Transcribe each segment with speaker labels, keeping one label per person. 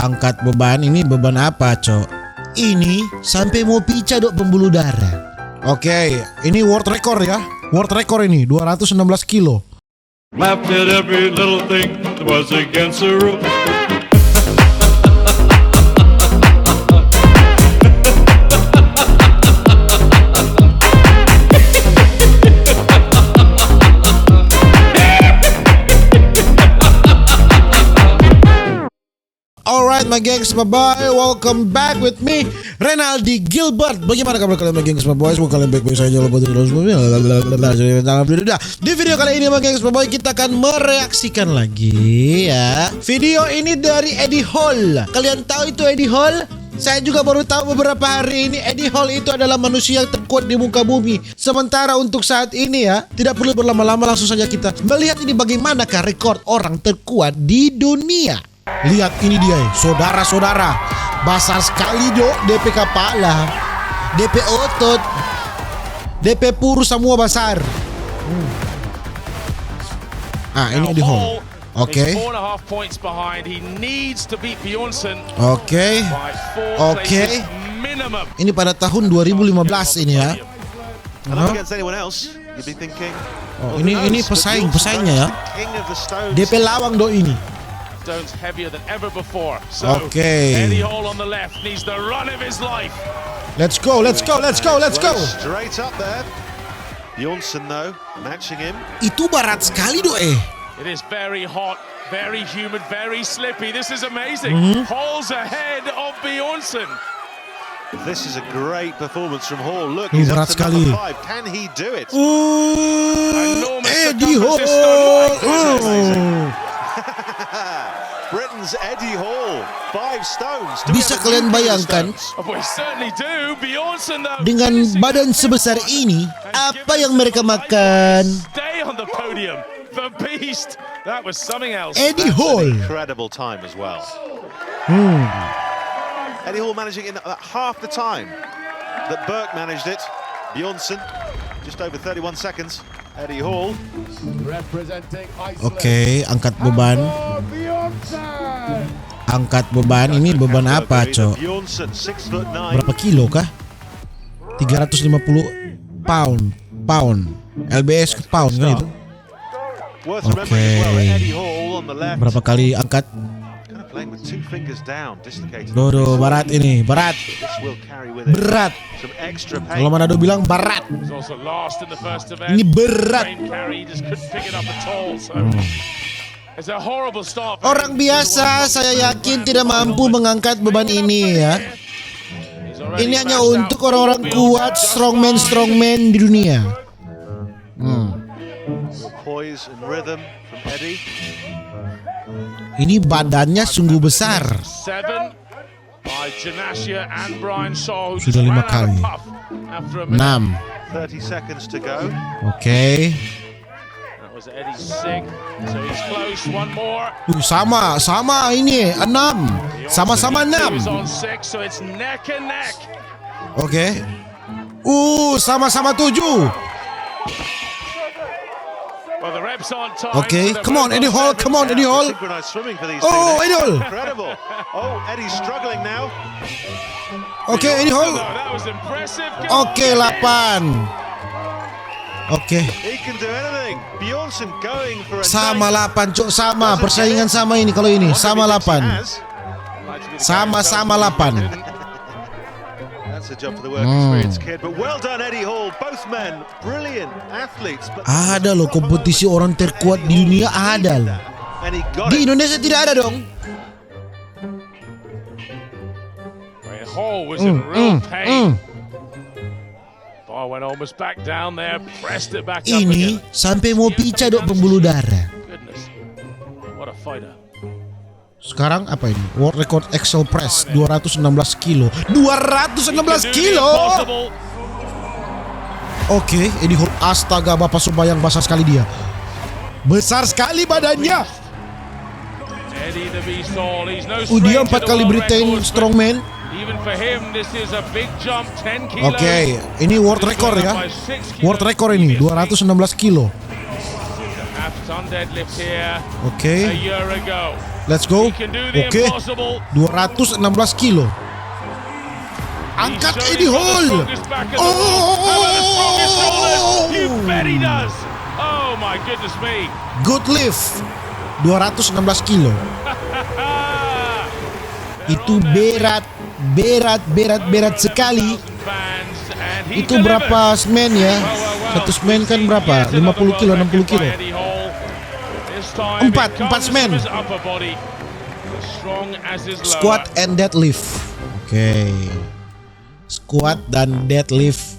Speaker 1: angkat beban. Ini beban apa, Cok? Ini sampai mau pecah dok pembuluh darah. Oke, ini world record ya. World record ini 216 kilo.
Speaker 2: Laughed at every little thing that was against the rule.
Speaker 1: Alright my gengs, bye-bye. Welcome back with me, Renaldigilbert. Bagaimana kabar kalian my gengs, my boys? Kalian baik-baik saja. Di video kali ini my gengs, my boys, kita akan mereaksikan lagi ya. Video ini dari Eddie Hall. Kalian tahu itu Eddie Hall? Saya juga baru tahu beberapa hari ini Eddie Hall itu adalah manusia yang terkuat di muka bumi. Sementara untuk saat ini ya, tidak perlu berlama-lama, langsung saja kita melihat ini bagaimanakah rekor orang terkuat di dunia. Lihat ini dia, saudara-saudara. Besar sekali dok, DP kepala, DP otot, DP puru semua besar. Ini di hall. Oke. Oke. Ini pada tahun 2015 ini ya. Oh, ini pesaingnya ya. DP lawang dok ini.
Speaker 3: Stones heavier than ever before.
Speaker 1: Okay.
Speaker 3: Eddie Hall on the left needs the run of his life.
Speaker 1: Let's go.
Speaker 4: Straight up there. Bjornsson though, matching him.
Speaker 1: Itu berat sekali doh
Speaker 3: It is very hot, very humid, very slippy. This is amazing. Hall's ahead of Bjornsson.
Speaker 4: This is a great performance from Hall. Look, he's up to
Speaker 1: sekali.
Speaker 4: number 5. Can he do it?
Speaker 1: Eddie Hall.
Speaker 4: Britain's Eddie Hall, 5 stones.
Speaker 1: Bisa kalian bayangkan dengan badan sebesar ini apa yang mereka makan? Eddie Hall.
Speaker 4: Incredible time as well. Eddie Hall managing in half the time that Burke managed it. Bjornsson just over 31 seconds. Eddie Hall.
Speaker 1: Oke, angkat beban. Angkat beban, ini beban apa, Cok? Berapa kilo kah? 350 pound. LBS ke pound kan itu? Oke. Berapa kali angkat? Dodo, berat ini, berat. Kalau Manado bilang berat. Ini berat. Orang biasa saya yakin tidak mampu mengangkat beban ini ya. Ini hanya untuk orang-orang kuat, strongman di dunia. Ini badannya sungguh besar. Sudah 5 kali. 6. Oke. Sama ini 6. Sama-sama 6. Oke. Sama-sama 7. Okay, come on, Eddie Hall. Oh, Eddie Hall. Okay, Eddie Hall. Okay, 8. Okay. Sama 8, Cok. Sama, persaingan sama ini kalau ini. Sama 8. Sama-sama 8. Ada loh kompetisi orang terkuat di dunia, ada loh. Di Indonesia tidak ada dong. Ini sampai mau pecah dok pembuluh darah. Sekarang apa ini? World record Excel press 216 kilo. 216 kilo. Oke, Eddie Hall. Astaga, Bapak Subayang, besar sekali dia. Besar sekali badannya. Dia 4 kali Britain strongman. Oke, ini world record ya. World record ini 216 kilo.
Speaker 3: done deadlift here a
Speaker 1: Oke,
Speaker 3: year ago.
Speaker 1: let's go.
Speaker 3: He can do the
Speaker 1: Oke,
Speaker 3: impossible.
Speaker 1: 216 kilo. Angkat Eddie Hall.
Speaker 3: You bet he does. Oh my goodness me.
Speaker 1: Good lift. 216 kilo. Itu berat sekali. Itu berapa semen ya? Satu semen kan berapa? 50 kilo, 60 kilo. 4 semen. Squat and deadlift. Oke. Squat dan deadlift.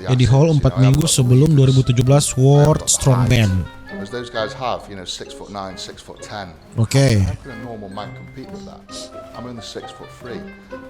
Speaker 1: Eddie Hall 4 minggu sebelum 2017 World Strongman.
Speaker 5: Those guys have, 6'9", 6'10".
Speaker 1: Oke.
Speaker 5: How can a normal man compete with that? I'm only 6'3".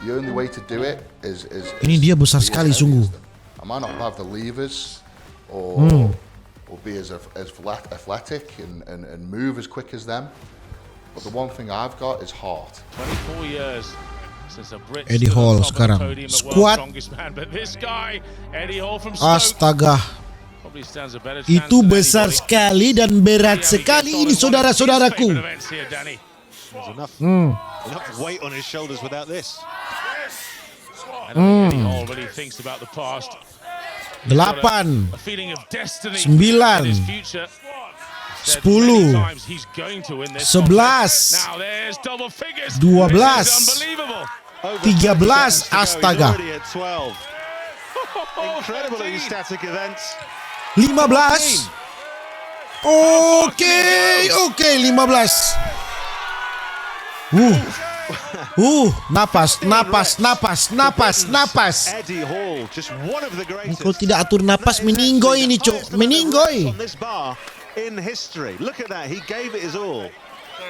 Speaker 5: The only way to do it is
Speaker 1: Ini dia besar sekali sungguh.
Speaker 5: I might not have the levers or be as athletic and move as quick as them, but the one thing I've got is heart.
Speaker 3: 24 years.
Speaker 1: Eddie Hall sekarang squat. Astaga, itu besar sekali dan berat sekali ini saudara-saudaraku.
Speaker 4: Enough weight on his shoulders without this.
Speaker 3: I don't think Eddie Hall really thinks about the past.
Speaker 1: 8, 9, 10, 11, 12, 13, astaga, 15. Oke, 15. Napas. Kalau tidak atur napas, meninggoy ini, Cok. Meninggoy.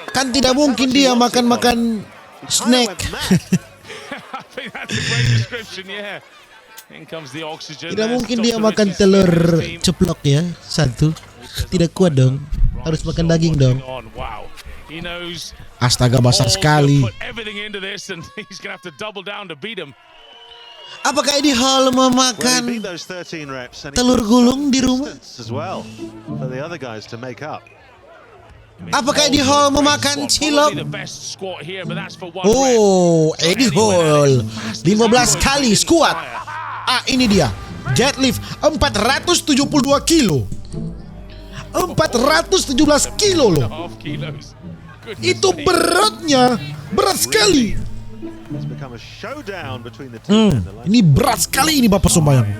Speaker 1: Kan tidak mungkin dia makan snack. Tidak mungkin dia makan telur ceplok ya, satu. Tidak kuat dong. Harus makan daging dong. Astaga, besar sekali. Apakah Eddie Hall memakan telur gulung di rumah? Apakah Eddie Hall memakan cilok? Oh, Eddie Hall 15 kali squat. Ini dia deadlift 472 kilo. 417 kilo loh. Itu beratnya, berat sekali. Ini berat sekali ini Bapak Sombayang.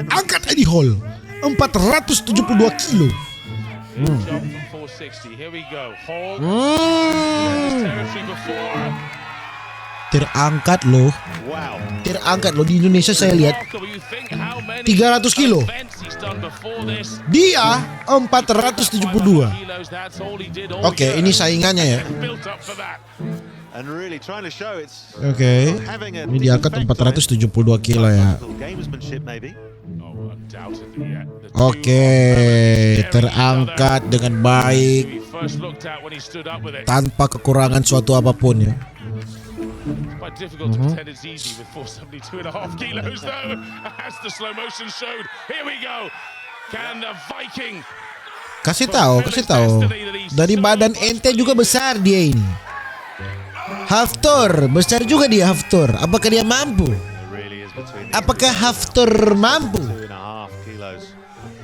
Speaker 1: Angkat Eddie Hall 472 kilo. Terangkat loh. Di Indonesia saya lihat 300 kilo. Dia 472. Oke, ini saingannya ya. Oke, ini diangkat 472 kilo ya. Oke, terangkat dengan baik tanpa kekurangan suatu apapun ya.
Speaker 3: Quite difficult to pretend it's easy with 472.5 kilos though, as the slow motion showed. Here we go. Can the Viking
Speaker 1: Kasih tahu. Dari badan ente juga besar dia ini. Haftor, besar juga dia Haftor. Apakah dia mampu? Apakah Haftor mampu?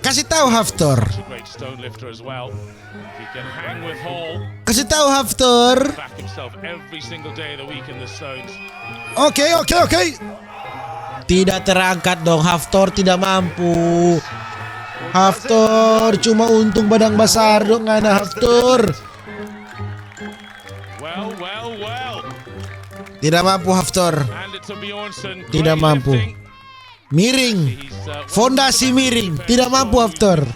Speaker 1: Kasih tahu Haftor. Kasih tahu Haftor. Oke. Tidak terangkat dong, Haftor tidak mampu. Haftor cuma untung badang besar dong, ana Haftor. Tidak mampu Haftor. Tidak mampu. Miring. Fondasi miring. Tidak mampu Haftor.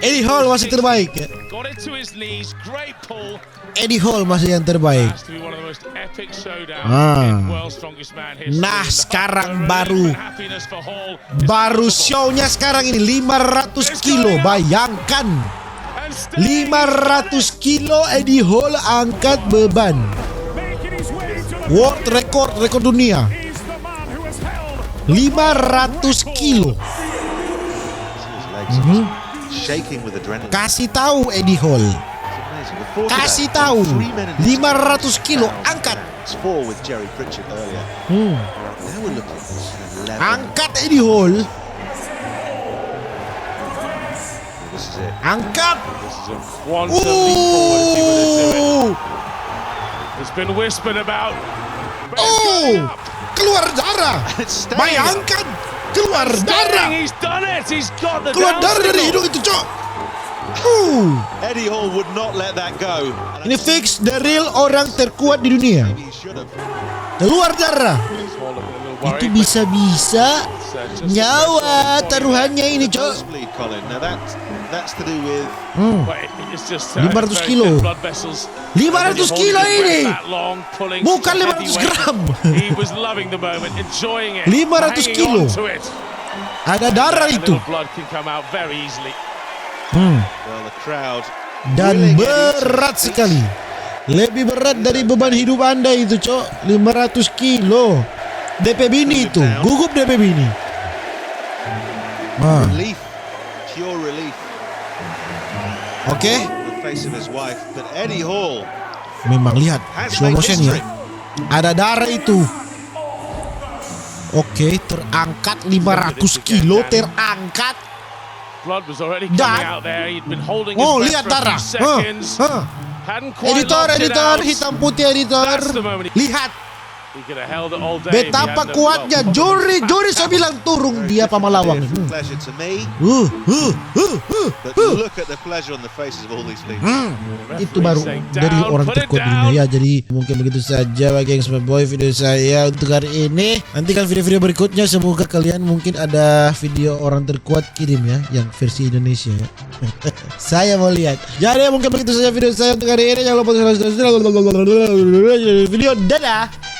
Speaker 1: Eddie Hall masih terbaik ya. Eddie Hall masih yang terbaik. Nah sekarang baru show-nya sekarang ini 500 kilo. Bayangkan 500 kilo Eddie Hall angkat beban. World record dunia. 500 kilo.
Speaker 4: Shaking with adrenaline.
Speaker 1: Kasih tahu Eddie Hall. Kasih tahu 500 kilo angkat.
Speaker 4: Four with Jerry Pritchett earlier. Now we're looking at 11.
Speaker 1: Angkat Eddie Hall.
Speaker 4: This is it.
Speaker 1: Angkat.
Speaker 3: This is a quantum leap forward if he were to do it. It's been whispered about. But it's going up.
Speaker 1: Keluar darah.
Speaker 4: It's staying.
Speaker 1: Mai angkat. Keluar darah.
Speaker 3: He's done it. He's got the
Speaker 1: Keluar
Speaker 3: down
Speaker 1: darah dari
Speaker 3: signal.
Speaker 1: hidung itu, Cok.
Speaker 4: Eddie Hall would not let that go.
Speaker 1: Ini fix the real orang terkuat di dunia.
Speaker 4: He should have.
Speaker 1: Keluar darah.
Speaker 3: Hall a little
Speaker 1: Itu
Speaker 3: worried,
Speaker 1: bisa-bisa
Speaker 3: but, just
Speaker 1: nyawa taruhannya ini, Cok.
Speaker 4: Nosebleed, Colin. Now that's to do with
Speaker 3: Wait, it's just
Speaker 1: 500
Speaker 3: very
Speaker 1: kilo.
Speaker 3: thin blood vessels.
Speaker 1: 500 kilo ini.
Speaker 3: That long, pulling
Speaker 1: Bukan
Speaker 3: some
Speaker 1: 500
Speaker 3: heavy
Speaker 1: gram.
Speaker 3: weight. He was loving the moment, enjoying it.
Speaker 1: 500
Speaker 3: hanging
Speaker 1: kilo.
Speaker 3: on to it.
Speaker 1: Ada darah
Speaker 3: A
Speaker 1: itu.
Speaker 3: little blood can come out very easily.
Speaker 4: well the crowd.
Speaker 1: Dan berat sekali. Lebih berat dari beban hidup Anda itu, Cok. 500 kilo. DP Bini itu. Gugup DP Bini.
Speaker 4: Relief, pure relief.
Speaker 1: Oke.
Speaker 4: The face of his wife, but Eddie Hall
Speaker 1: Memang lihat
Speaker 4: has
Speaker 1: slow
Speaker 4: made
Speaker 1: motion
Speaker 4: history.
Speaker 1: ya. Ada darah itu. Oke, terangkat 500 kilo terangkat.
Speaker 3: Blood was already
Speaker 1: Dan-
Speaker 3: coming out there. He'd been holding his
Speaker 1: Oh,
Speaker 3: breath
Speaker 1: lihat
Speaker 3: for a
Speaker 1: darah.
Speaker 3: few seconds. Hadn't quite
Speaker 1: Editor,
Speaker 3: locked it
Speaker 1: editor,
Speaker 3: out.
Speaker 1: hitam putih editor.
Speaker 3: That's the moment.
Speaker 1: Lihat
Speaker 3: He could have held it all day. if he
Speaker 1: betapa
Speaker 3: hadn't have-
Speaker 1: kuatnya Jori saya bilang turun dia pamalawang.
Speaker 4: Different pleasure to me, but look at the pleasure on the faces of all these people.
Speaker 1: Itu baru dari orang terkuat di dunia ya. Jadi mungkin begitu saja bagi yang boy video saya untuk hari ini. Nantikan video-video berikutnya. Semoga kalian mungkin ada video orang terkuat kirim ya, yang versi Indonesia ya. Saya mau lihat. Jadi mungkin begitu saja video saya untuk hari ini. Jangan lupa video. Dadah.